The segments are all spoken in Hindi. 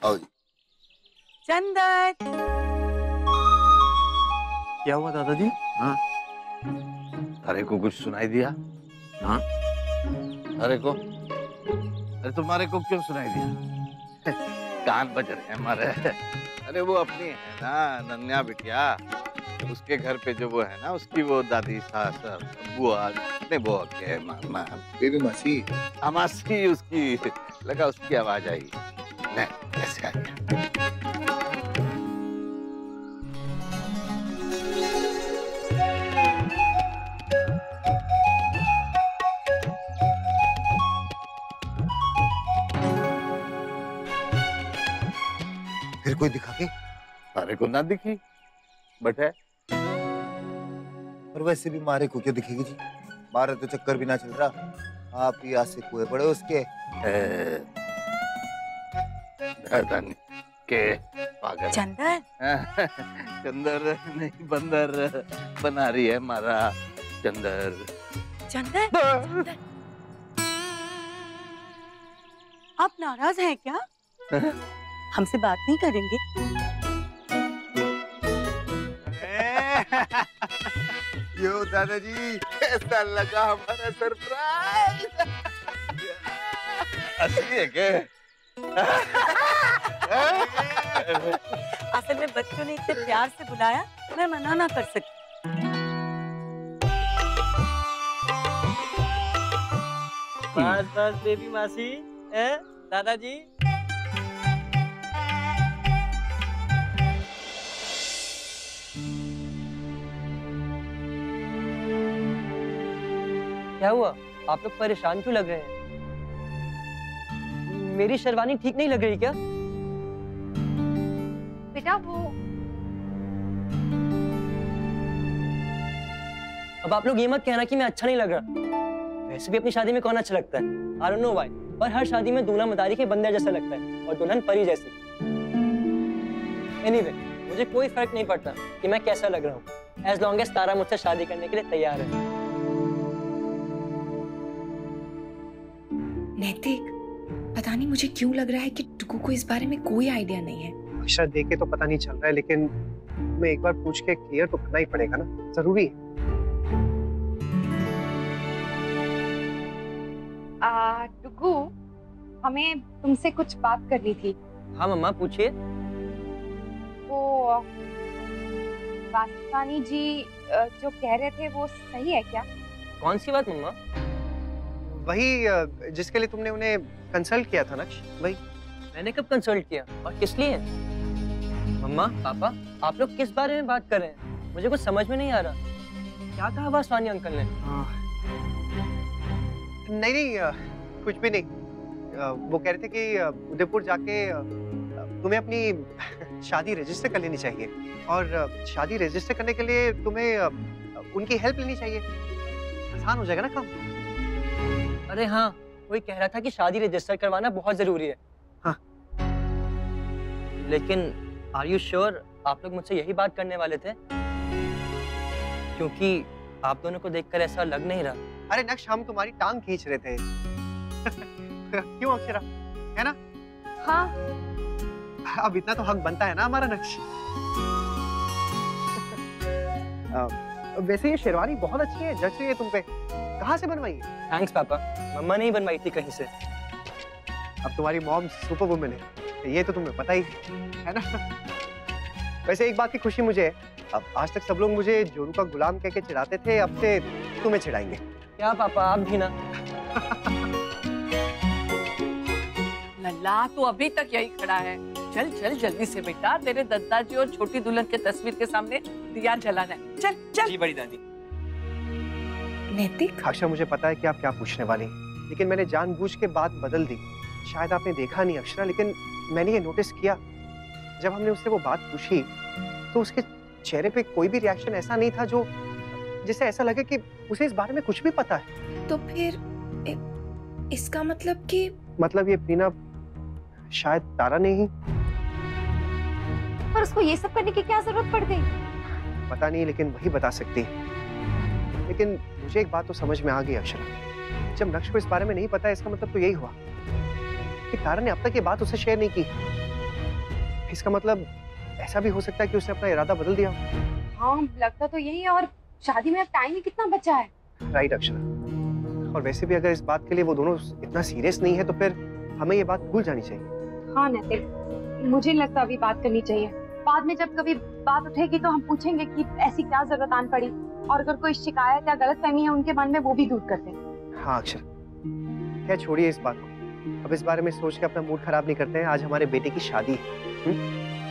आओ जी। चंदन, क्या हुआ दादाजी? हाँ, अरे को कुछ सुनाई दिया? हाँ, अरे तुम्हारे को क्यों सुनाई दिया? कान बज रहे हैं हमारे। अरे वो अपनी है ना नन्या बिटिया, उसके घर पे जो वो है ना, उसकी वो दादी सास बुआ ने वो के मामा बेबी मासी, अमासी उसकी, लगा उसकी आवाज आई। नहीं, कैसे आ गया? फिर कोई दिखा के? मारे को ना दिखी, बट है। और वैसे भी मारे को क्यों दिखेगी जी? मारे तो चक्कर भी ना चल रहा, आप ही आज से कुएं पड़े उसके। के पागल चंदन, चंदर नहीं बंदर बना रही है हमारा चंदर। चंदन, चंदन, आप नाराज हैं क्या? हमसे बात नहीं करेंगे? यो दादाजी, कैसा लगा हमारा सरप्राइज? असली है क्या? असल में बच्चों ने इतने प्यार से बुलाया, मैं मना ना कर सकती। बस बस बेबी मासी, दादाजी। क्या हुआ? आप लोग परेशान क्यों लग रहे हैं? मेरी शेरवानी ठीक नहीं लग रही क्या? बेटा वो अब आप लोग ये मत कहना कि मैं अच्छा नहीं लग रहा। वैसे भी अपनी शादी में कौन अच्छा लगता है? I don't know why, पर हर शादी में दूल्हा मदारी के बंदर जैसा लगता है और दुल्हन परी जैसी। Anyway, मुझे कोई फर्क नहीं पड़ता कि मैं कैसा लग रहा हूँ, as long as तारा मुझसे शादी करने के लिए तैयार है। नैतिक, पता नहीं मुझे क्यों लग रहा है कि टुकू को इस बारे में कोई आइडिया नहीं है। अक्षरा देख के तो पता नहीं चल रहा है, लेकिन मैं एक बार पूछ के क्लियर तो करना ही पड़ेगा ना, जरूरी है। टुकू, हमें तुमसे कुछ बात करनी थी। हाँ मम्मा, पूछिए। वो वासवानी जी जो कह रहे थे वो सही है क्या? कौन सी बात मम्मा? वही जिसके लिए तुमने उन्हें कंसल्ट किया था नक्श, वही। मैंने कब कंसल्ट किया और किस लिए? मम्मा, पापा, आप लोग किस बारे में बात कर रहे हैं? मुझे कुछ समझ में नहीं आ रहा। क्या कहा वासवानी अंकल ने? नहीं, कुछ भी नहीं। वो कह रहे थे कि उदयपुर जाके तुम्हें अपनी शादी रजिस्टर कर लेनी चाहिए, और शादी रजिस्टर करने के लिए तुम्हें उनकी हेल्प लेनी चाहिए। आसान हो जाएगा ना काम। अरे हाँ, वही कह रहा था कि शादी रजिस्टर करवाना बहुत जरूरी है। हाँ। लेकिन आर यू श्योर आप लोग मुझसे यही बात करने वाले थे? क्योंकि आप दोनों को देखकर ऐसा लग नहीं रहा। अरे नक्श, हम तुम्हारी टांग खींच रहे थे। क्यों अक्षरा, है ना? हाँ। अब इतना तो हक बनता है ना हमारा नक्श। वैसे ये शेरवानी बहुत अच्छी है, जच रही है तुम पे। कहाँ से बनवाई है? थैंक्स पापा, मम्मा ने ही बनवाई थी कहीं से। अब तुम्हारी मॉम सुपर वुमन है, ये तो तुम्हें पता ही है ना। वैसे एक बात की खुशी मुझे है, अब आज तक सब लोग मुझे जोरू का गुलाम कह के चिढ़ाते थे, अब से तुम्हें चिढ़ाएंगे। क्या पापा, आप भी ना? लल्ला तो अभी तक यही खड़ा है। चल चल जल्दी से बेटा, तेरे दद्दाजी और छोटी दुल्हन के तस्वीर के सामने दिया जलाना है। चल चल। जी बड़ी दादी। नैतिक, अक्षरा, मुझे पता है कि आप क्या पूछने वाली हैं, लेकिन मैंने जानबूझ के बात बदल दी। शायद आपने देखा नहीं अक्षरा, लेकिन मैंने ये नोटिस किया, जब हमने उससे वो बात पूछी तो उसके चेहरे पे कोई भी रिएक्शन ऐसा नहीं था जो जिससे ऐसा लगे कि उसे इस बारे में कुछ भी पता है। तो फिर इसका मतलब कि मतलब ये प्रीनप शायद तारा ने ही। पर उसको ये सब करने की क्या जरूरत पड़ गई? पता नहीं, लेकिन वही बता सकती है। लेकिन मुझे एक बात तो समझ में आ गई अक्षरा, जब नक्श को इस बारे में नहीं पता है, इसका मतलब तो यही हुआ कि तारा ने अब तक ये बात उससे शेयर नहीं की। इसका मतलब ऐसा भी हो सकता है कि उसने अपना इरादा बदल दिया। हाँ लगता तो यही है, और शादी में अब टाइम ही कितना बचा है। राइट अक्षरा, और वैसे भी अगर इस बात के लिए वो दोनों इतना सीरियस नहीं है तो फिर हमें ये बात भूल जानी चाहिए। हाँ नैतिक, मुझे लगता अभी बात करनी चाहिए। बाद में जब कभी बात उठेगी तो हम पूछेंगे कि ऐसी क्या जरूरत आन पड़ी, और अगर कोई शिकायत या गलतफहमी है उनके मन में वो भी दूर करते हैं। हाँ अक्षरा, क्या छोड़िए इस बात को, अब इस बारे में सोच के अपना मूड खराब नहीं करते हैं। आज हमारे बेटे की शादी है,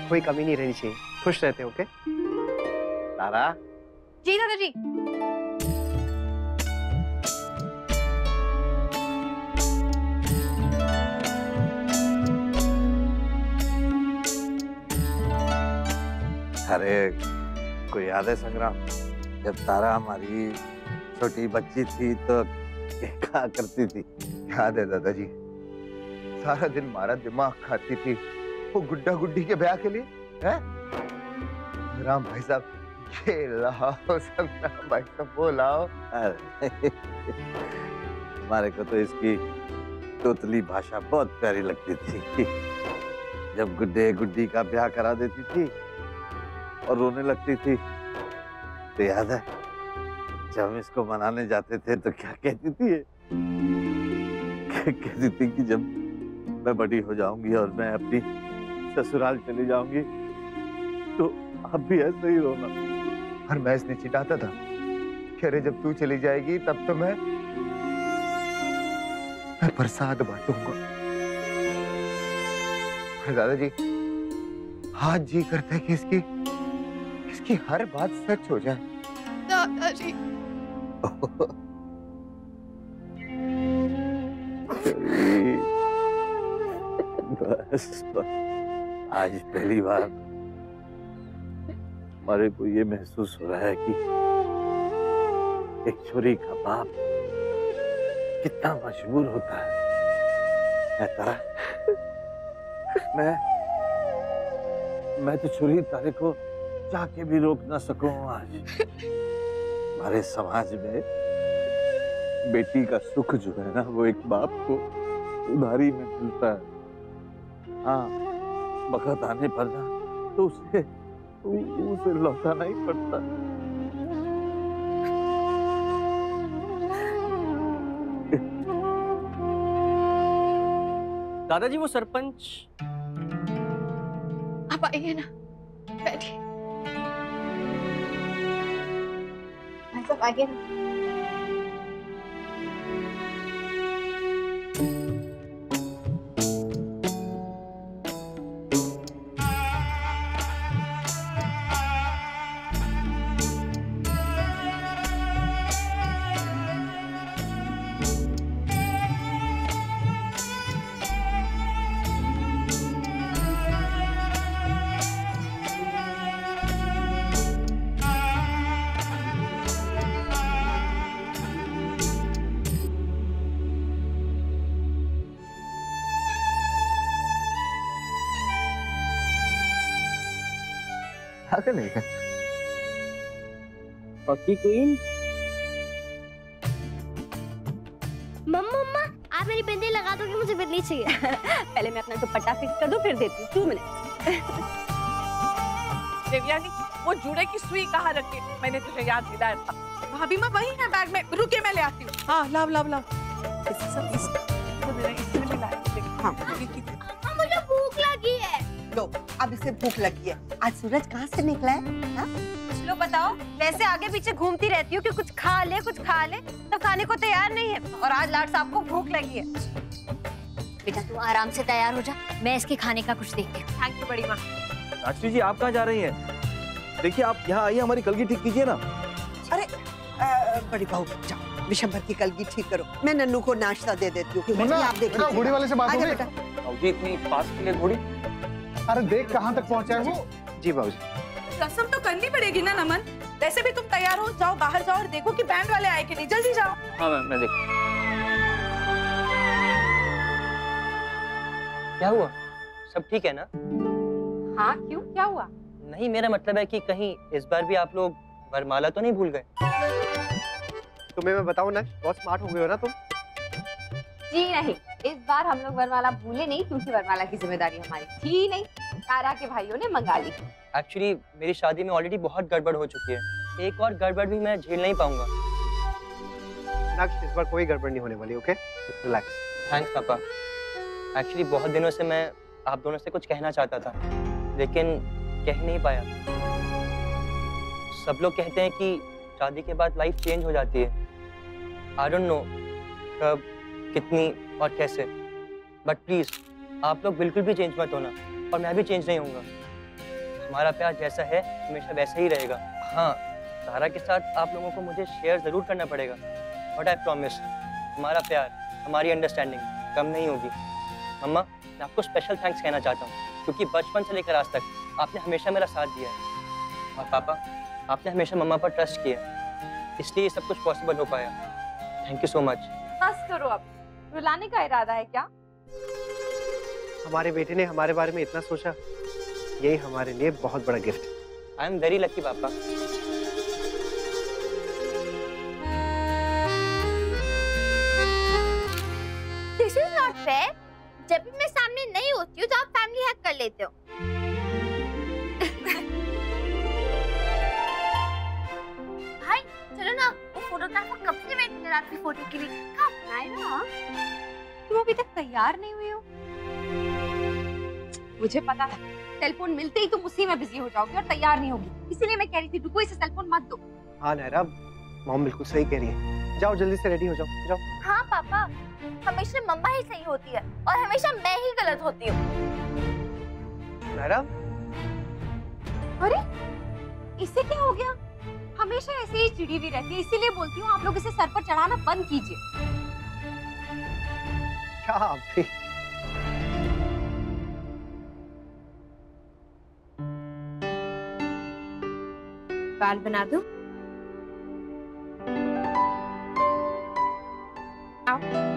कोई कमी नहीं रहनी चाहिए, खुश रहते हैं। ओके तारा, जी दादाजी। अरे कोई याद है संग्राम, जब तारा हमारी छोटी बच्ची थी तो क्या करती थी? याद है दादाजी, सारा दिन हमारा दिमाग खाती थी वो गुड्डा गुड्डी के ब्याह के लिए। हैं? राम भाई साहब ये लाओ, संग्राम भाई साहब वो लाओ। हमारे को तो इसकी तोतली भाषा बहुत प्यारी लगती थी। जब गुड्डे गुड्डी का ब्याह करा देती थी और रोने लगती थी तो याद है जब हम इसको मनाने जाते थे तो क्या कहती थी? कहती थी कि जब मैं बड़ी हो जाऊंगी और मैं अपनी ससुराल चली जाऊंगी तो आप भी ऐसे ही रोना। और मैं इसने चिढ़ाता था कि अरे जब तू चली जाएगी तब तो मैं प्रसाद बांटूंगा। दादाजी आज जी करता है कि इसकी हर बात सच हो जाए। दादाजी बस आज पहली बार हमारे को ये महसूस हो रहा है कि एक छोरी का बाप कितना मजबूर होता है। तारा, मैं तो छोरी तारे को जाके भी रोक ना सकूं। आज हमारे समाज में बेटी का सुख जो है ना वो एक बाप को उधारी में मिलता है। हाँ, वक्त आने पर ना तो उसे लौटाना ही पड़ता। दादाजी वो सरपंच। आप आइए ना, बैठिए। सब आइए ना। नहीं है। पक्की क्वीन। मम्मा आप मेरी बिंदी लगा दो कि मुझे बिंदी चाहिए। पहले मैं अपना दुपट्टा फिक्स कर दूं, फिर देती हूँ। 2 मिनट। देवयानी, वो जूड़े की सुई कहाँ रखी? मैंने तुझे याद दिलाया था। भाभी माँ वही है बैग में, रुके मैं ले आती हूँ। हाँ लाव। हाँ, मुझे भूख लगी है। लो अब इसे भूख लगी है। आज सूरज कहाँ से निकला है? हाँ? लो बताओ, वैसे आगे पीछे घूमती रहती हूँ कि कुछ खा ले तो खाने को तैयार नहीं है, और आज लाड साहब को भूख लगी है। बेटा तू आराम से तैयार हो जा, मैं इसके खाने का कुछ देखती हूँ। थैंक यू बड़ी माँ। राजश्री जी आप कहाँ जा रही हैं? देखिए आप यहाँ आइए, हमारी कलगी ठीक कीजिए ना। अरे बड़ी बहू जाओ, विशंबर की कलगी ठीक करो। मैं नन्नू को नाश्ता दे देती हूँ। आप देखो घोड़ी वाले से बात हो गई? बाबूजी इतनी पास के लिए घोड़ी? अरे देख कहाँ तक पहुँचा है वो। जी बाबूजी। रस्म तो करनी पड़ेगी ना नमन। वैसे भी तुम तैयार हो, जाओ बाहर जाओ और देखो कि बैंड वाले आए कि नहीं। जल्दी जाओ। हाँ मैं देख। क्या हुआ? सब ठीक है ना? हाँ क्यों, क्या हुआ? नहीं, मेरा मतलब है कि कहीं इस बार भी आप लोग वरमाला तो नहीं भूल गए? तुम्हें मैं बताऊं ना, बहुत स्मार्ट हो गए हो ना तुम। जी नहीं, इस बार हम लोग वरमाला भूले नहीं क्योंकि वरमाला की जिम्मेदारी हमारी थी ही नहीं, तारा के भाइयों ने मंगा ली। एक्चुअली मेरी शादी में ऑलरेडी बहुत गड़बड़ हो चुकी है, एक और गड़बड़ भी मैं झेल नहीं पाऊंगा। मीनाक्षी, इस बार कोई गड़बड़ नहीं होने वाली, ओके? रिलैक्स। थैंक्स पापा। एक्चुअली बहुत दिनों से मैं आप दोनों से कुछ कहना चाहता था, लेकिन कह नहीं पाया। सब लोग कहते हैं कि शादी के बाद लाइफ चेंज हो जाती है। आई डोंट नो कब, कितनी और कैसे, बट प्लीज आप लोग बिल्कुल भी चेंज मत होना, और मैं भी चेंज नहीं होऊंगा। हमारा प्यार जैसा है हमेशा वैसा ही रहेगा। हाँ, तारा के साथ आप लोगों को मुझे शेयर जरूर करना पड़ेगा, बट आई प्रॉमिस हमारा प्यार, हमारी अंडरस्टैंडिंग कम नहीं होगी। मम्मा, मैं आपको स्पेशल थैंक्स कहना चाहता हूँ, क्योंकि बचपन से लेकर आज तक आपने हमेशा मेरा साथ दिया है। और पापा, आपने हमेशा मम्मा पर ट्रस्ट किया, इसलिए ये सब कुछ पॉसिबल हो पाया। Thank you so much. बस करो अब, रुलाने का इरादा है क्या? हमारे बेटे ने हमारे बारे में इतना सोचा, यही हमारे लिए बहुत बड़ा गिफ्ट है। आई एम वेरी लकी पापा। This is not fair. जब भी मैं सामने नहीं होती हूँ तो आप फैमिली हैक कर लेते हो। भाई चलो ना, वो फोटोग्राफर कब से वेट कर रहा है आपकी फोटो के लिए। कब नायरा, तुम अभी तक तैयार नहीं हुई हो? मुझे पता है, सेलफोन मिलते ही तुम उसी में बिजी हो जाओगी और तैयार नहीं होगी, इसीलिए मैं कह रही थी डुगू इसे सेलफोन मत दो। हाँ नायरा, मॉम बिल्कुल सही कह रही है। जाओ जल्दी से रेडी हो जाओ, जाओ। हाँ पापा, हमेशा मम्मा ही सही होती है और हमेशा मैं ही गलत होती हूँ। नायरा, अरे इसे क्या हो गया? हमेशा ऐसे ही चिड़ी हुई रहती है, इसीलिए बोलती हूँ आप लोग इसे सर पर चढ़ाना बंद कीजिए। क्या आप भी? बाल बना दो। आओ।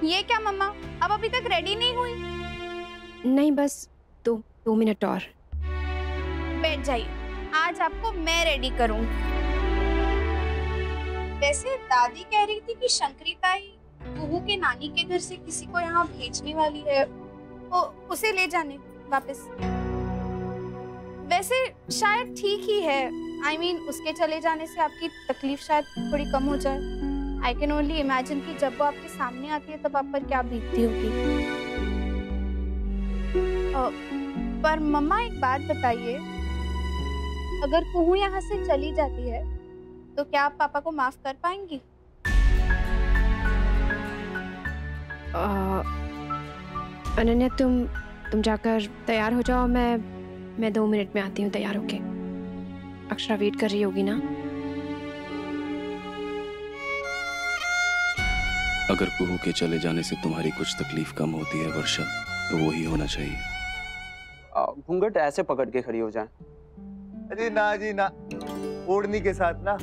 ये क्या मम्मा, अब अभी तक रेडी नहीं हुई? नहीं, बस दो मिनट और। बैठ जाइए, आज आपको मैं रेडी करूं। वैसे दादी कह रही थी कि शंकरिता ही बहू के नानी के घर से किसी को यहाँ भेजने वाली है, उसे ले जाने वापस। वैसे शायद ठीक ही है, I mean, उसके चले जाने से आपकी तकलीफ शायद थोड़ी कम हो जाए। I can only imagine कि जब वो आपके सामने आती है तब आप पर क्या बीतती होगी। पर मम्मा एक बात बताइए, अगर कुहू यहाँ से चली जाती है तो क्या आप पापा को माफ कर पाएंगी? अनन्या, तुम जाकर तैयार हो जाओ, मैं 2 मिनट में आती हूँ तैयार होके। अक्षरा वेट कर रही होगी ना? अगर कुहू के चले जाने से तुम्हारी कुछ तकलीफ कम होती है वर्षा, तो वही होना चाहिए। घूंघट ऐसे पकड़ के खड़ी हो जाए। अरे ना जी ना, ओढ़नी के साथ ना।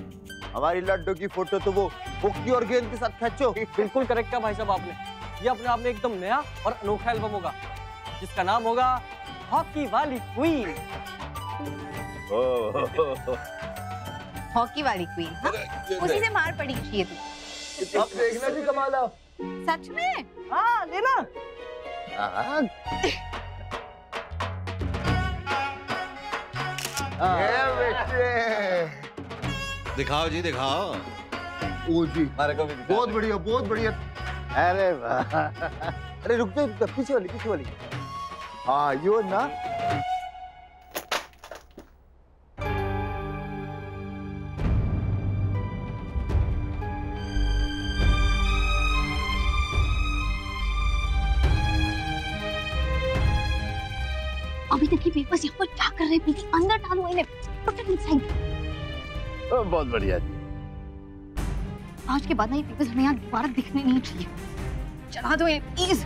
हमारी लड्डू की फोटो तो वो होकी और गेंद के साथ खींचो। बिल्कुल करेक्ट कहा भाई साहब आपने। ये अपने आप में एकदम नया और अनोखा एल्बम होगा, जिसका नाम होगा हॉकी वाली क्वीन। हॉकी वाली क्वीन, हाँ? उसी से मार पड़ी चाहिए थी। अब देखना भी कमाल है। सच में? हाँ, लेना। दिखाओ जी, दिखाओ। ओ जी, हमारे को भी दिखाओ। बहुत बढ़िया, बहुत बढ़िया। अरे वाह। अरे रुक जाओ, पीछे वाली, पीछे वाली। हाँ, यो ना। अभी तक ये पेपर्स यहाँ पर क्या कर रहे हैं? प्लीज अंदर डालो इन्हें। Put it inside. बहुत बढ़िया जी। आज के बाद ना ये पेपर्स हमें यहाँ दोबारा दिखने नहीं चाहिए। चला दो इन्हें प्लीज।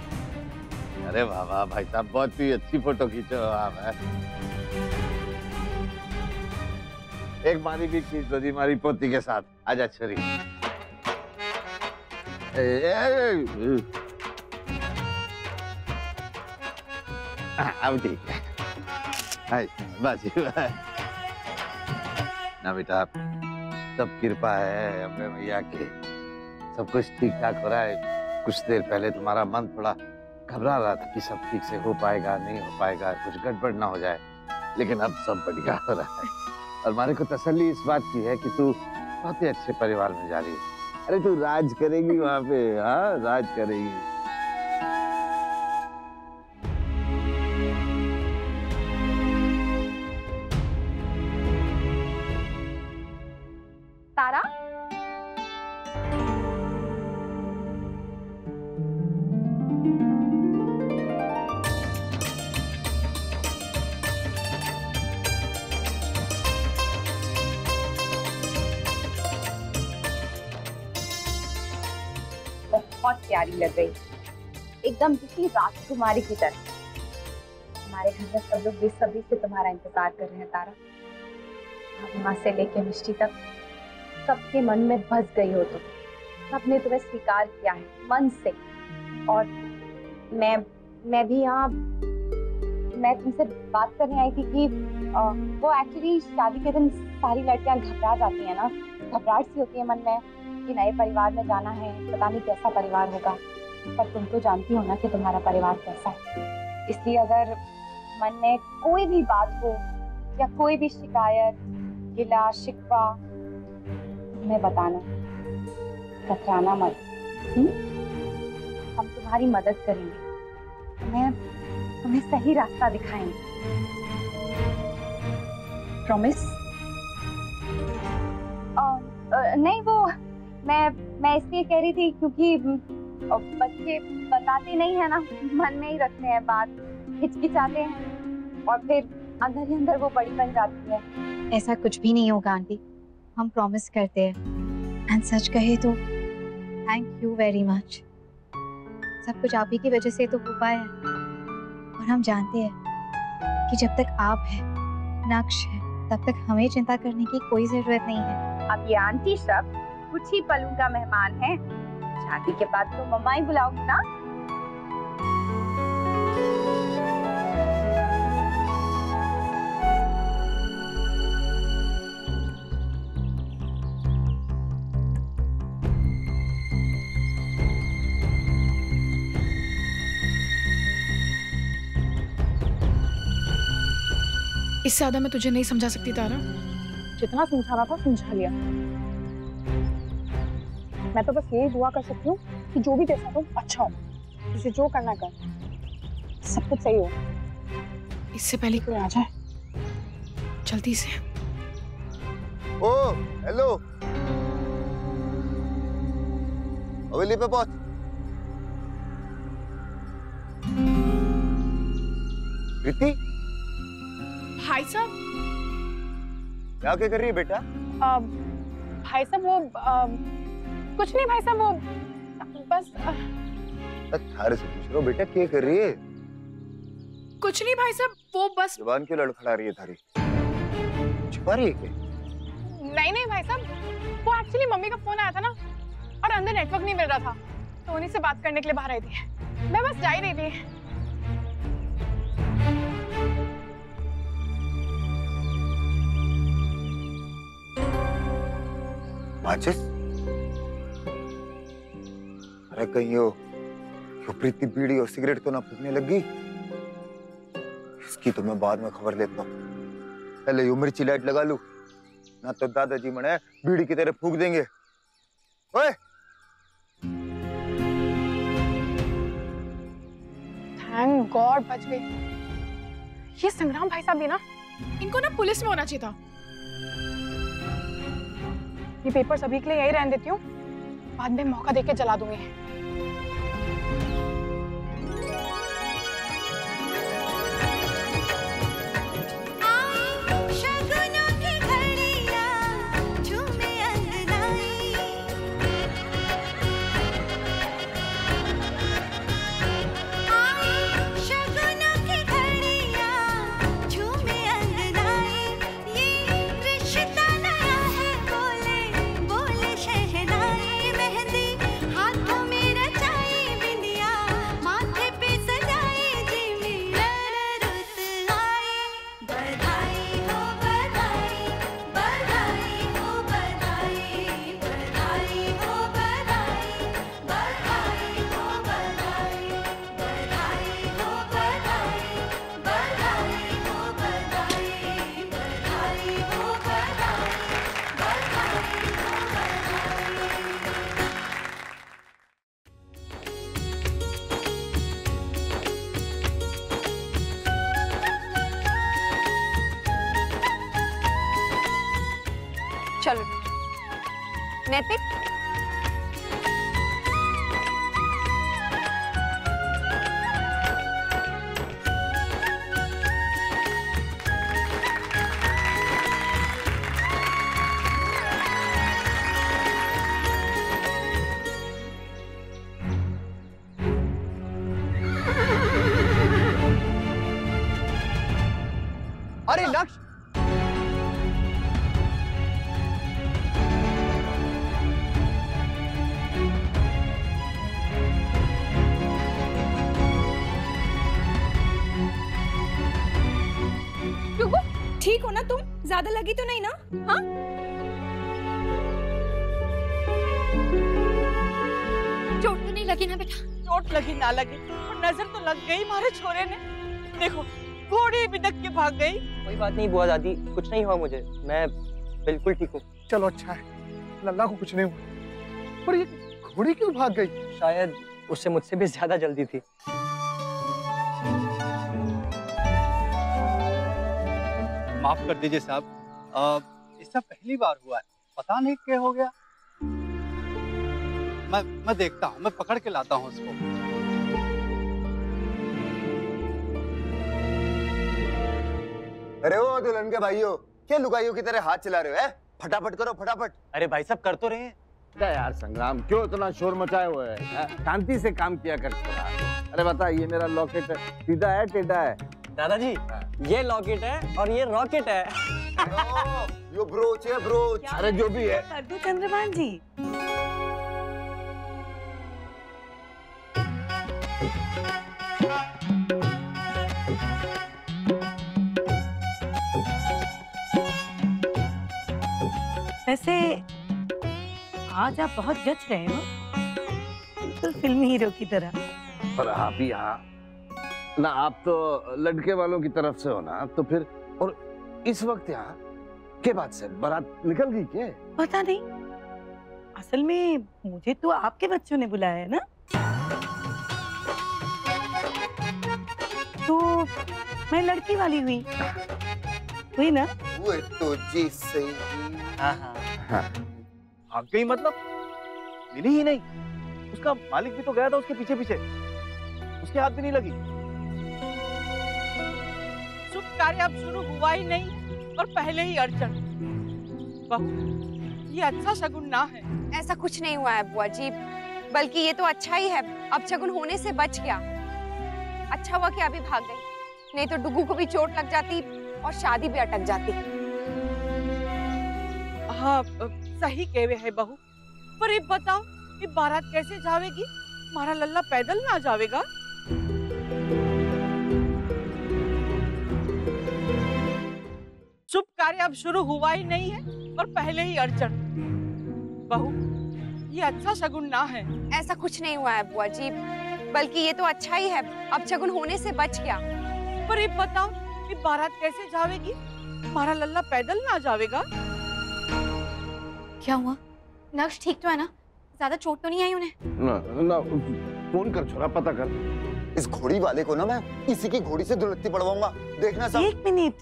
अरे वाह वाह भाई साहब, बहुत ही अच्छी फोटो खींचे हो आप। एक मारी भी खींच दो जी हमारी पोती के साथ। आजा छोरी। अब ठीक है। बस ना बेटा, सब कृपा है अम्बे मैया की, सब कुछ ठीक ठाक हो रहा है। कुछ देर पहले तुम्हारा मन थोड़ा घबरा रहा था कि सब ठीक से हो पाएगा नहीं हो पाएगा, कुछ गड़बड़ ना हो जाए, लेकिन अब सब बढ़िया हो रहा है। और हमारे को तसल्ली इस बात की है कि तू बहुत ही अच्छे परिवार में जा रही है। अरे तू राज करेगी वहां पे, हाँ राज करेगी। तारा, बहुत प्यारी लग रही, एकदम किसी राजकुमारी की तरह। हमारे घर में सब लोग बेसब्री से तुम्हारा इंतजार कर रहे हैं तारा। माँ से लेके मिष्टी तक सबके मन में बस गई हो तुम। सबने तुम्हें स्वीकार किया है मन से। और मैं भी यहाँ, मैं तुमसे बात करने आई थी कि वो एक्चुअली शादी के दिन सारी लड़कियां घबरा जाती हैं ना, घबराहट सी होती है मन में कि नए परिवार में जाना है, पता नहीं कैसा परिवार होगा। पर तुम तो जानती हो ना कि तुम्हारा परिवार कैसा है। इसलिए अगर मन में कोई भी बात हो या कोई भी शिकायत, गिला शिकवा, हमें बताना, कतराना मत। हम तुम्हारी मदद करेंगे, तुम्हें सही रास्ता दिखाएंगे। प्रॉमिस? नहीं, वो मैं इसलिए कह रही थी क्योंकि बच्चे बताते नहीं है ना, मन में ही रखते हैं बात, हिचकिचाते हैं और फिर अंदर ही अंदर वो बड़ी बन जाती है। ऐसा कुछ भी नहीं होगा आंटी, हम प्रॉमिस करते हैं। एंड सच कहे तो थैंक यू वेरी मच। सब कुछ आप ही की वजह से तो हो पाया है। और हम जानते हैं कि जब तक आप हैं, नक्श है, तब तक हमें चिंता करने की कोई जरूरत नहीं है। अब ये आंटी सब कुछ ही पलों का मेहमान है। शादी के बाद तो मम्मा ही बुलाओगी ना। इससे ज्यादा मैं तुझे नहीं समझा सकती तारा। जितना समझाना था समझा लिया। मैं तो बस यही दुआ कर सकती हूँ कि जो भी जैसा हो अच्छा हो, तुझे जो करना कर, सब कुछ सही हो। इससे पहले कोई आ जाए जल्दी से। ओ हेलो, हवेली पे पहुंच। प्रीति, भाई साहब। क्या कर रही है बेटा? भाई साहब वो कुछ नहीं भाई साहब, वो बस थारे से पूछ रहा हूँ बेटा, क्या कर रही है? कुछ नहीं भाई साहब, वो बस जुबान क्यों लड़खड़ा रही है थारी? छुपा रही है क्या? नहीं भाई साहब, वो एक्चुअली मम्मी का फोन आया था ना और अंदर नेटवर्क नहीं मिल रहा था, तो उन्हीं से बात करने के लिए बाहर आई थी। मैं बस जा ही रही थी। माचिस? अरे कहीं यो प्रीति बीड़ी और सिगरेट तो ना फूकने लगी? इसकी तो मैं बाद में खबर लेता हूँ। पहले यो मिर्ची लाइट लगा लूं, ना तो दादाजी मने बीड़ी की तरह फूक देंगे। ओए! थैंक गॉड बच गई। ये संग्राम भाई साहब भी ना, इनको ना पुलिस में होना चाहिए था। ये पेपर्स अभी के लिए यही रहने देती हूँ, बाद में मौका देके जला दूंगी। नैतिक, अरे लक्ष्य, ठीक हो ना तुम? ज्यादा लगी तो नहीं ना? हाँ? चोट तो नहीं लगी ना बेटा? चोट लगी ना लगी, नजर तो लग गई मारे छोरे ने। देखो घोड़ी भी धक के भाग गई। कोई बात नहीं बुआ दादी, कुछ नहीं हुआ मुझे, मैं बिल्कुल ठीक हूँ। चलो अच्छा है, लल्ला को कुछ नहीं हुआ। पर ये घोड़ी क्यों भाग गई? शायद उससे मुझसे भी ज्यादा जल्दी थी। माफ कर दीजिए साहब, इससे पहली बार हुआ है, पता नहीं क्या हो गया। मैं देखता हूँ, मैं पकड़ के लाता हूँ उसको। अरे ओ दुल्हन के भाइयों, क्या लुगाइयों की तरह हाथ चला रहे हो? फटाफट करो फटाफट। अरे भाई साहब कर तो रहे हैं। क्या यार संग्राम, क्यों इतना शोर मचाए हुए है? शांति से काम किया कर। अरे बता, ये मेरा लॉकेट सीधा है टेढ़ा है? दादाजी ये लॉकेट है और ये रॉकेट है। यो ब्रोच है ब्रोच। अरे जो भी है। कर दो चंद्रभान जी। वैसे आज आप बहुत जच रहे हो, बिल्कुल फिल्मी हीरो की तरह। पर आप ही यहाँ ना, आप तो लड़के वालों की तरफ से हो ना, तो फिर और इस वक्त यहाँ के बाद से बारात निकल गई क्या? पता नहीं, असल में मुझे तो आपके बच्चों ने बुलाया है ना, तो मैं लड़की वाली हुई ना? वो तो जी सही। हाँ। भाग गई मतलब मिली ही नहीं। उसका मालिक भी तो गया था उसके पीछे पीछे, उसके हाथ भी नहीं लगी। शुभ कार्य अब शुरू हुआ ही नहीं और पहले ही अड़चन। बहू, ये अच्छा शगुन ना है। ऐसा कुछ नहीं हुआ है बुआ जी, बल्कि ये तो अच्छा ही है, अब शगुन होने से बच गया। अच्छा हुआ कि अभी भाग गई, नहीं तो डुगू को भी चोट लग जाती और शादी भी अटक जाती। हाँ सही कहवे है बहू, पर ये बताओ ये बारात कैसे जावेगी? हमारा लल्ला पैदल ना जावेगा? शुभ कार्य अब शुरू हुआ ही नहीं है और पहले ही अड़चन। बहू, ये अच्छा शगुन ना है। ऐसा कुछ नहीं हुआ है बुआ जी, बल्कि ये तो अच्छा ही है, अब शगुन होने से बच गया। पर ये बताओ ये बारात कैसे जावेगी? हमारा लल्ला पैदल ना जावेगा? क्या हुआ? नक्श ठीक तो है ना? ज्यादा चोट तो नहीं आई उन्हें? ना, फोन कर छोरा, पता कर। इस घोड़ी वाले को ना मैं इसी की घोड़ी से दुलत्ती पड़वाऊंगा, देखना सब। एक मिनट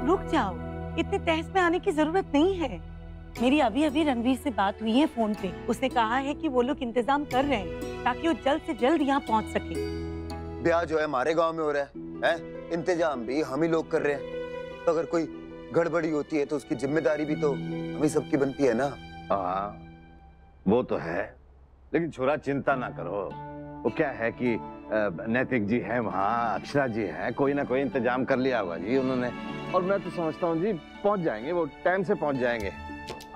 रुक जाओ, इतने तहस में आने की जरूरत नहीं है। मेरी अभी अभी रणवीर से बात हुई है फोन पे, उसने कहा है कि वो लोग इंतजाम कर रहे हैं ताकि वो जल्द से जल्द यहाँ पहुँच सके। ब्याह जो है हमारे गांव में हो रहा है, इंतजाम भी हम ही लोग कर रहे हैं, तो अगर कोई गड़बड़ी होती है तो उसकी जिम्मेदारी भी तो हमें सबकी बनती है ना। हाँ वो तो है, लेकिन छोरा चिंता ना करो, वो क्या है कि नैतिक जी हैं वहाँ, अक्षरा जी हैं, कोई ना कोई इंतजाम कर लिया होगा जी उन्होंने। और मैं तो समझता हूँ जी पहुँच जाएंगे, वो टाइम से पहुँच जाएंगे।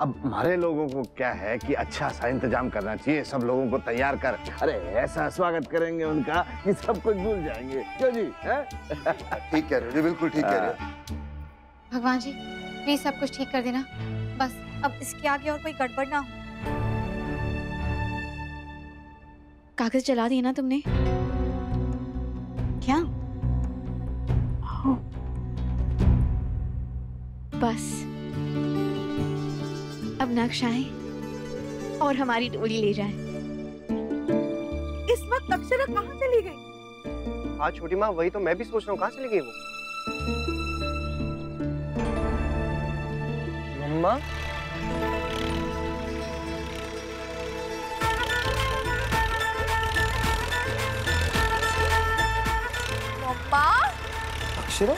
अब हमारे लोगों को क्या है कि अच्छा सा इंतजाम करना चाहिए, सब लोगों को तैयार कर, अरे ऐसा स्वागत करेंगे उनका कि सब कुछ भूल जाएंगे। क्यों जी? ठीक कह रहे हो, बिल्कुल ठीक कह रहे हो। भगवान जी प्लीज सब कुछ ठीक कर देना, बस अब इसके आगे और कोई गड़बड़ ना हो। कागज जला दिए ना तुमने? क्या? बस अब नक्श आए और हमारी डोली ले जाए। इस वक्त अक्षरा कहाँ चली गई? हाँ छोटी माँ, वही तो मैं भी सोच रहा हूँ, कहाँ चली गई वो? मम्मा अक्षरा?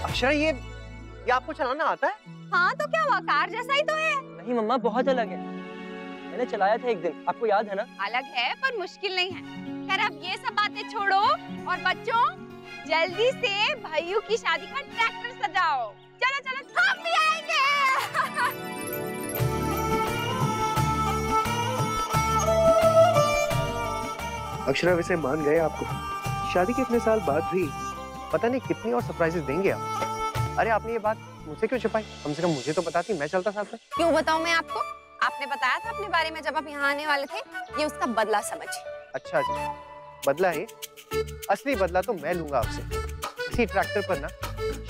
अक्षरा, ये आपको चलाना आता है? हाँ तो क्या हुआ, कार जैसा ही तो है। नहीं मम्मा, बहुत अलग है। मैंने चलाया था एक दिन, आपको याद है ना? अलग है पर मुश्किल नहीं है। खैर अब ये सब बातें छोड़ो और बच्चों जल्दी से भैयू की शादी का ट्रैक्टर सजाओ। चलो चलो, हम भी आएंगे। अक्षरा वैसे मान गए आपको? शादी के इतने साल बाद भी पता नहीं कितनी और सरप्राइजेस देंगे आप। अरे आपने ये बात मुझसे क्यों छुपाई? कम से कम मुझे तो बताती, मैं चलता साथ में। क्यों बताऊं मैं आपको? आपने बताया था अपने बारे में जब आप यहाँ आने वाले थे। ये उसका बदला समझिए। अच्छा जी, बदला है? असली बदला तो मैं लूंगा आपसे। इसी ट्रैक्टर पर ना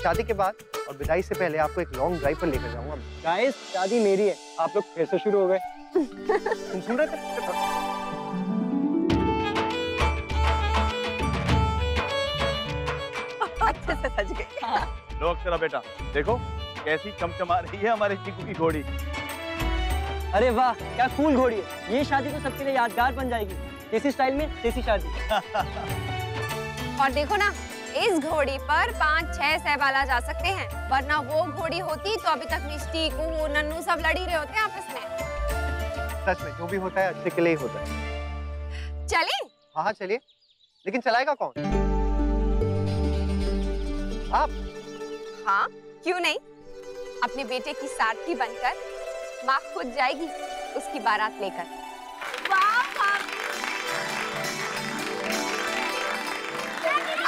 शादी के बाद और विदाई से पहले आपको एक लॉन्ग ड्राइव पर लेकर जाऊंगा। गाइस, शादी मेरी है। आप लोग फिर से शुरू हो गए। तुम सुन रहे थे? अच्छे से सज गए। लो अक्षरा बेटा, देखो कैसी चमचमा रही है हमारे चीकू की घोड़ी। अरे वाह, क्या कूल घोड़ी है। ये शादी तो सबके लिए यादगार बन जाएगी। देसी स्टाइल में देसी शादी। और देखो ना, इस घोड़ी पर 5-6 सहबाला जा सकते हैं, वरना वो घोड़ी होती तो अभी तक मिष्टी, कुमू, नन्नू सब लड़ी रहे होते आपस में। सच में जो भी होता है अच्छे के लिए ही होता है। चलें? हाँ हाँ चलिए, लेकिन चलाएगा कौन? आप? हाँ, क्यों नहीं। अपने बेटे की सारथी बनकर माँ खुद जाएगी उसकी बारात लेकर।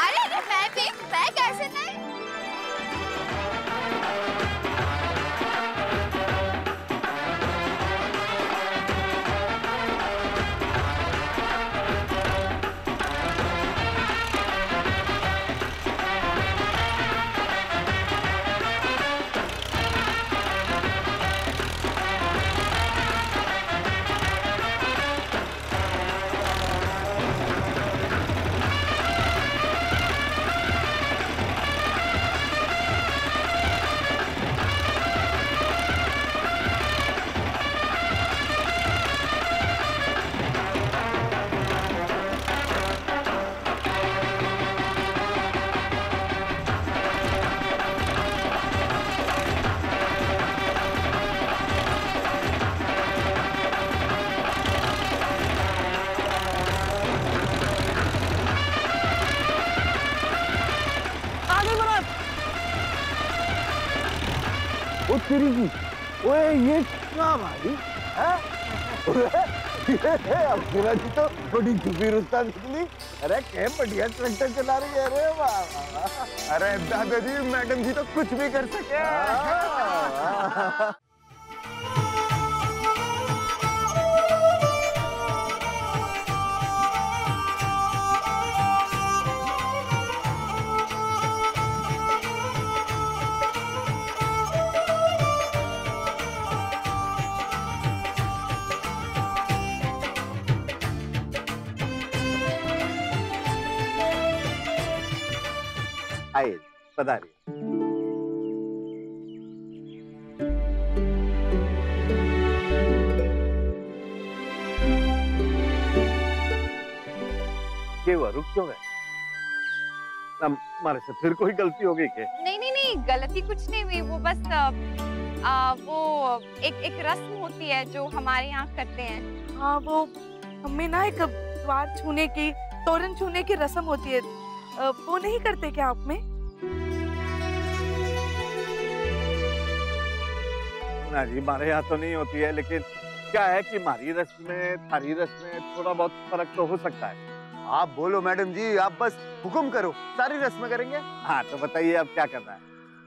अरे मैं कैसे नहीं? तेरी की, ओए ये क्या भाई? अक्षरा जी तो बड़ी छुपी रुस्ता निकली। अरे क्या बढ़िया ट्रैक्टर चला रही है। अरे वाह। अरे दादाजी, मैडम जी तो कुछ भी कर सके। आइए, पधारिए। क्या हुआ, रुक क्यों गए? हमारे से फिर कोई गलती हो गई क्या? नहीं, गलती कुछ नहीं हुई। वो बस वो एक रस्म होती है जो हमारे यहाँ करते हैं। हाँ, वो हमें ना एक द्वार छूने की, तोरण छूने की रस्म होती है। वो नहीं करते क्या आप में? ना जी, हमारे यहाँ तो नहीं होती है, लेकिन क्या है कि हमारी रस्म में थारी रस्म में थोड़ा बहुत फर्क तो हो सकता है। आप बोलो मैडम जी, आप बस हुक्म करो, सारी रस्म करेंगे। हाँ तो बताइए अब क्या करना है?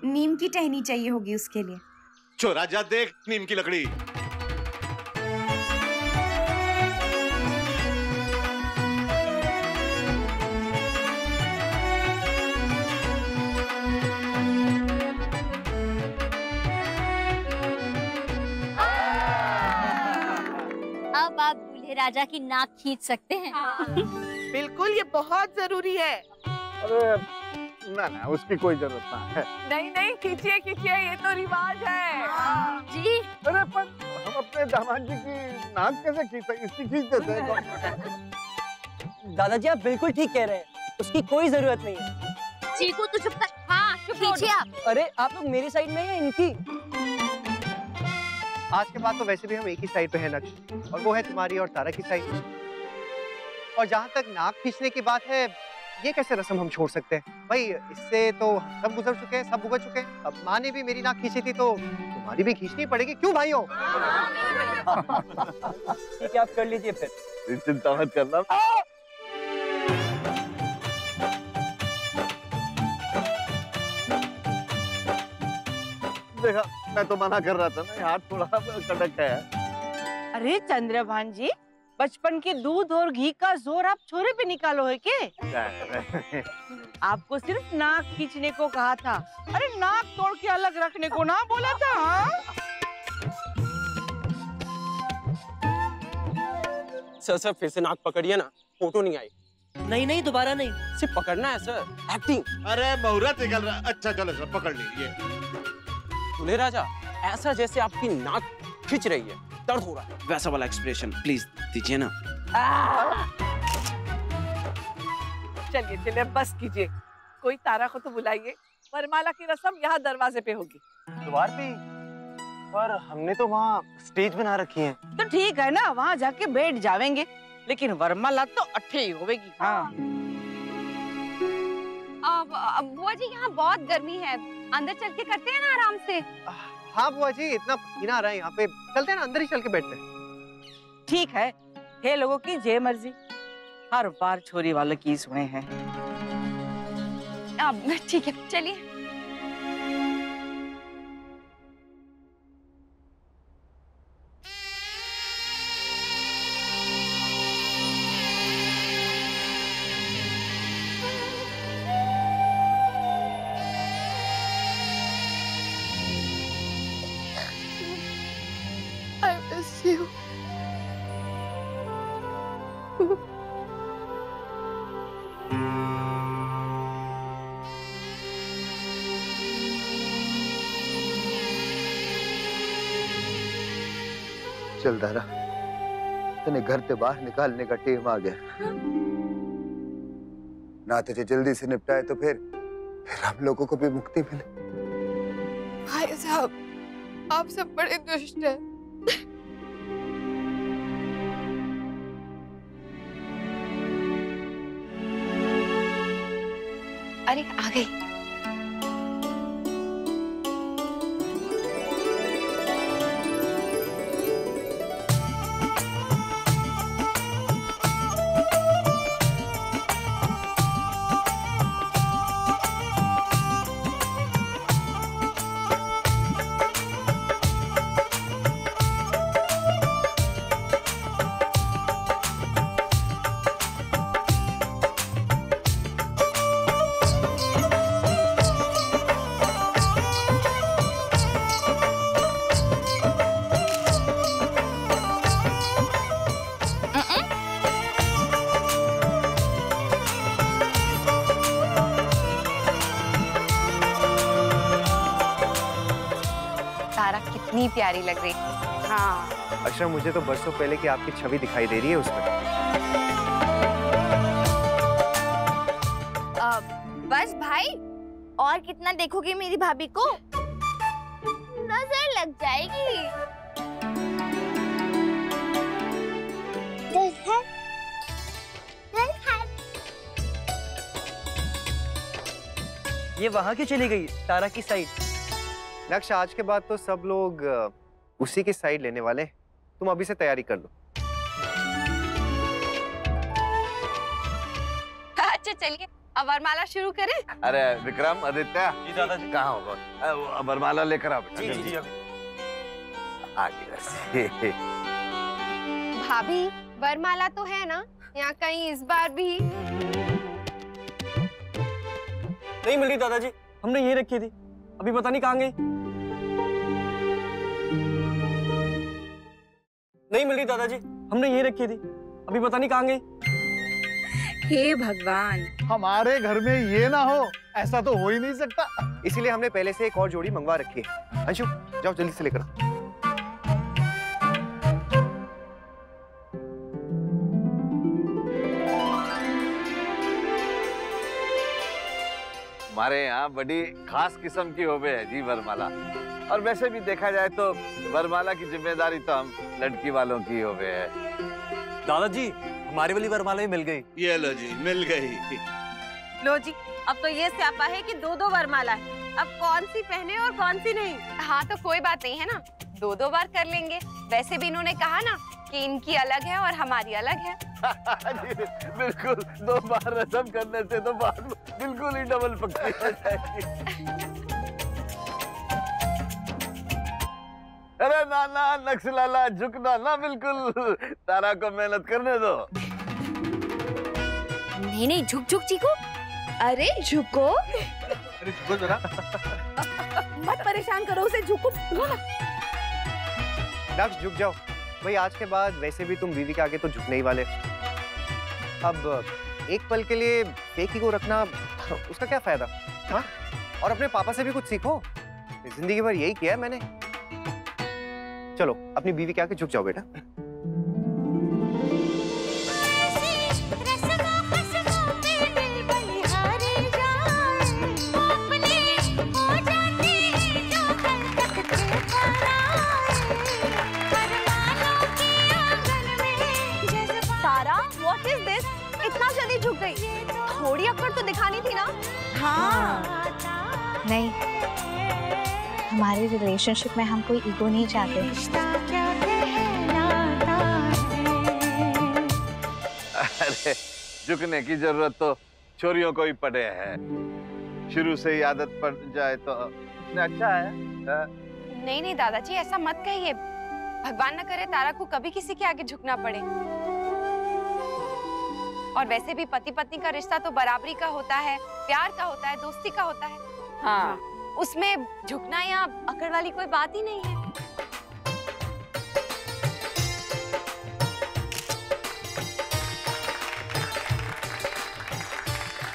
नीम की टहनी चाहिए होगी उसके लिए। चोरा जा देख नीम की लकड़ी। अब आप दूल्हे राजा की नाक खींच सकते हैं। बिल्कुल, ये बहुत जरूरी है। अरे ना ना, उसकी कोई जरूरत ना है। नहीं नहीं, खींचिए खींचिए, ये तो रिवाज है। जी। अरे पर हम अपने दामाद जी की नाक कैसे खींच सकते, इसकी खींच देते हैं। दादाजी आप बिल्कुल ठीक कह रहे हैं, उसकी कोई जरूरत नहीं है। चीकू तू चुप कर। हाँ चुप कीजिए आप। अरे आप लोग मेरी साइड में हैं या इनकी? आज के बाद तो वैसे भी हम एक ही साइड पे हैं नक्श, और वो है तुम्हारी और तारा की साइड। और जहाँ तक नाक खींचने की बात है, ये कैसे रस्म हम छोड़ सकते हैं भाई? इससे तो सब गुजर चुके हैं, सब भुगत चुके हैं। अब माँ ने भी मेरी नाक खींची थी तो तुम्हारी भी खींचनी पड़ेगी, क्यों भाइयों? ठीक है, आप कर लीजिए फिर। चिंता मत करना। देखा, मैं तो मना कर रहा था ना, हाथ थोड़ा कड़क है। अरे चंद्रभान जी, बचपन के दूध और घी का जोर आप छोरे पे निकालो है के? आपको सिर्फ नाक खींचने को कहा था, अरे नाक तोड़ के अलग रखने को ना बोला था। हाँ? सर फिर से नाक पकड़िए ना, फोटो नहीं आई। नहीं नहीं, दोबारा नहीं, सिर्फ पकड़ना है सर, एक्टिंग। अरे मुहूर्त निकल रहा। अच्छा चलो सर, पकड़ लीजिए। दूल्हे राजा, ऐसा जैसे आपकी नाक खिंच रही है, दर्द हो रहा है, वैसा वाला एक्सप्रेशन प्लीज दीजिए ना। चलिए चलिए, बस कीजिए, कोई तारा को तो बुलाइए। वरमाला की रस्म यहाँ दरवाजे पे होगी। द्वार पे? पर हमने तो वहाँ स्टेज बना रखी है। तो ठीक है ना, वहाँ जाके बैठ जावेंगे, लेकिन वरमाला तो अट्ठे ही होगी। हाँ। बुआ जी यहाँ बहुत गर्मी है, अंदर चल के करते हैं ना आराम से। हाँ बुआ जी, इतना पसीना आ रहा है यहाँ पे, चलते हैं ना, अंदर ही चल के बैठते हैं। ठीक है, हे लोगों की जय मर्जी, हर बार छोरी वालों की सुने हैं। अब ठीक है, चलिए। I miss you. चल दारा, तने घर से बाहर निकालने का टेम आ गया ना। तुझे जल्दी से निपटाए तो फिर हम लोगों को भी मुक्ति मिले। भाई साहब, आप सब बड़े दुष्ट हैं। अरे आ गई। तारा कितनी प्यारी लग रही। हाँ अक्षरा, मुझे तो बरसों पहले की आपकी छवि दिखाई दे रही है उसमें। बस भाई, और कितना देखोगे मेरी भाभी को? नजर लग जाएगी। ये वहाँ क्यों चली गई, तारा की साइड? नक्श, आज के बाद तो सब लोग उसी की साइड लेने वाले हैं। तुम अभी से तैयारी कर लो। अच्छा चलिए, अब वरमाला शुरू करें। अरे विक्रम, आदित्य, कहाँ होगा? वरमाला लेकर आओ बेटा। जी जी आगे बस। भाभी, वरमाला तो है ना यहाँ कहीं इस बार भी? नहीं मिली दादाजी, हमने ये रखी थी, अभी पता नहीं कहाँ गई। नहीं मिली दादाजी, हमने ये रखी थी, अभी पता नहीं कहाँ गई। हे भगवान, हमारे घर में ये ना हो, ऐसा तो हो ही नहीं सकता। इसीलिए हमने पहले से एक और जोड़ी मंगवा रखी है। अंशु जाओ जल्दी से लेकर आओ। हमारे यहाँ बड़ी खास किस्म की होवे है जी वरमाला। और वैसे भी देखा जाए तो वरमाला की जिम्मेदारी तो हम लड़की वालों की होवे है। दादाजी हमारी वाली वरमाला ही मिल गई। ये लो जी, मिल गई। लो जी, अब तो ये स्यापा है कि 2-2 वरमाला है। अब कौन सी पहने और कौन सी नहीं। हाँ तो कोई बात नहीं है ना, 2-2 बार कर लेंगे। वैसे भी इन्होंने कहा ना कि इनकी अलग है और हमारी अलग है। बिल्कुल, 2 बार रस्म करने से तो बात बिल्कुल ही डबल पक्की हो जाएगी। अरे ना ना नक्सलाला, झुकना ना बिल्कुल। तारा को मेहनत करने दो। नहीं नहीं, झुक झुक चीकू। अरे झुको। अरे झुको जरा। मत परेशान करो उसे, झुको। नक्श झुक जाओ भाई, आज के बाद वैसे भी तुम बीवी के आगे तो झुकने ही वाले। अब एक पल के लिए एक ही को रखना, उसका क्या फायदा? हाँ, और अपने पापा से भी कुछ सीखो, जिंदगी भर यही किया है मैंने। चलो अपनी बीवी के आगे झुक जाओ बेटा। इतना जल्दी झुक गई? थोड़ी अकड़ तो दिखानी थी ना। हाँ। नहीं, हमारे रिलेशनशिप में हम कोई ईगो नहीं चाहते। अरे झुकने की जरूरत तो छोरियों को ही पड़े है। शुरू से ही आदत पड़ जाए तो अच्छा है। नहीं नहीं दादाजी, ऐसा मत कहिए। भगवान न करे तारा को कभी किसी के आगे झुकना पड़े। और वैसे भी पति पत्नी का रिश्ता तो बराबरी का होता है, प्यार का होता है, दोस्ती का होता है। हाँ, उसमें झुकना या अकड़ वाली कोई बात ही नहीं है।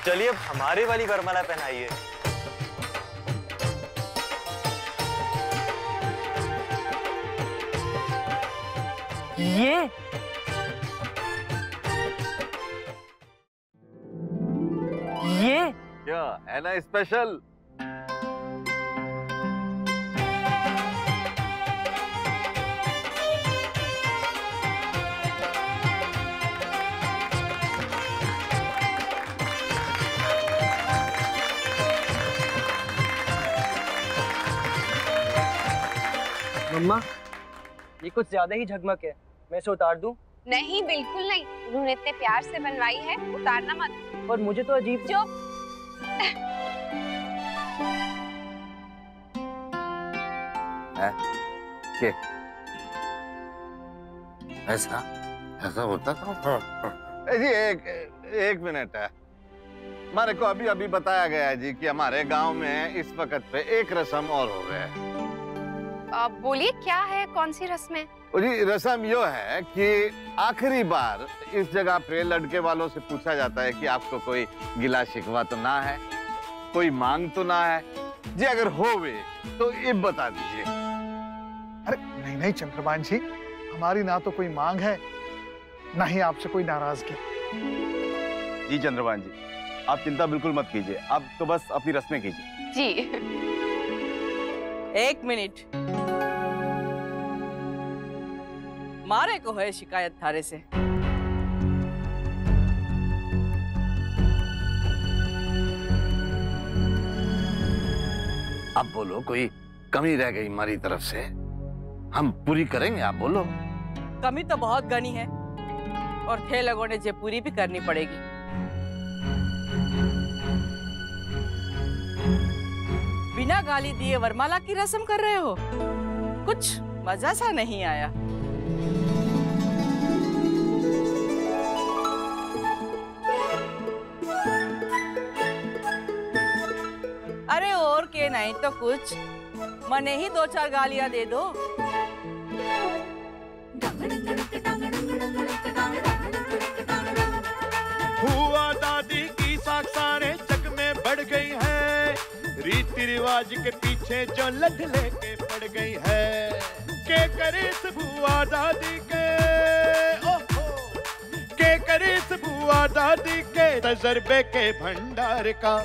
चलिए अब हमारी वाली वरमाला पहनाइए। ये क्या है ना स्पेशल? मम्मा, ये कुछ ज्यादा ही झगमग है, मैं इसे उतार दूं? नहीं बिल्कुल नहीं, उन्होंने इतने प्यार से बनवाई है, उतारना मत। और मुझे तो अजीब। चुप। के ऐसा ऐसा होता था? जी एक मिनट है। हमारे को अभी अभी बताया गया है जी कि हमारे गांव में इस वक्त पे एक रस्म और हो रहा है। बोलिए क्या है, कौन सी रस्म है? जी रस्म यो है कि आखिरी बार इस जगह पे लड़के वालों से पूछा जाता है कि आपको कोई गिला शिकवा तो ना है, कोई मांग तो ना है जी। अगर होवे तो ये बता दीजिए। अरे नहीं नहीं चंद्रभान जी, हमारी ना तो कोई मांग है, ना ही आपसे कोई नाराजगी। जी चंद्रभान जी, आप चिंता बिल्कुल मत कीजिए, आप तो बस अपनी रस्में कीजिए। जी। एक मिनट, मारे को है शिकायत थारे से। अब बोलो, कोई कमी रह गई हमारी तरफ से, हम पूरी करेंगे। आप बोलो। कमी तो बहुत घनी है और थे लोगों ने जे पूरी भी करनी पड़ेगी। बिना गाली दिए वरमाला की रस्म कर रहे हो, कुछ मजा सा नहीं आया। अरे और के नहीं तो कुछ, मने ही 2-4 गालियां दे दो। हुआ रीति रिवाज के पीछे जो लठ लेके पड़ गई है, के करे इस बुआ दादी के, ओहो के करे इस बुआ दादी के तजर्बे के भंडार का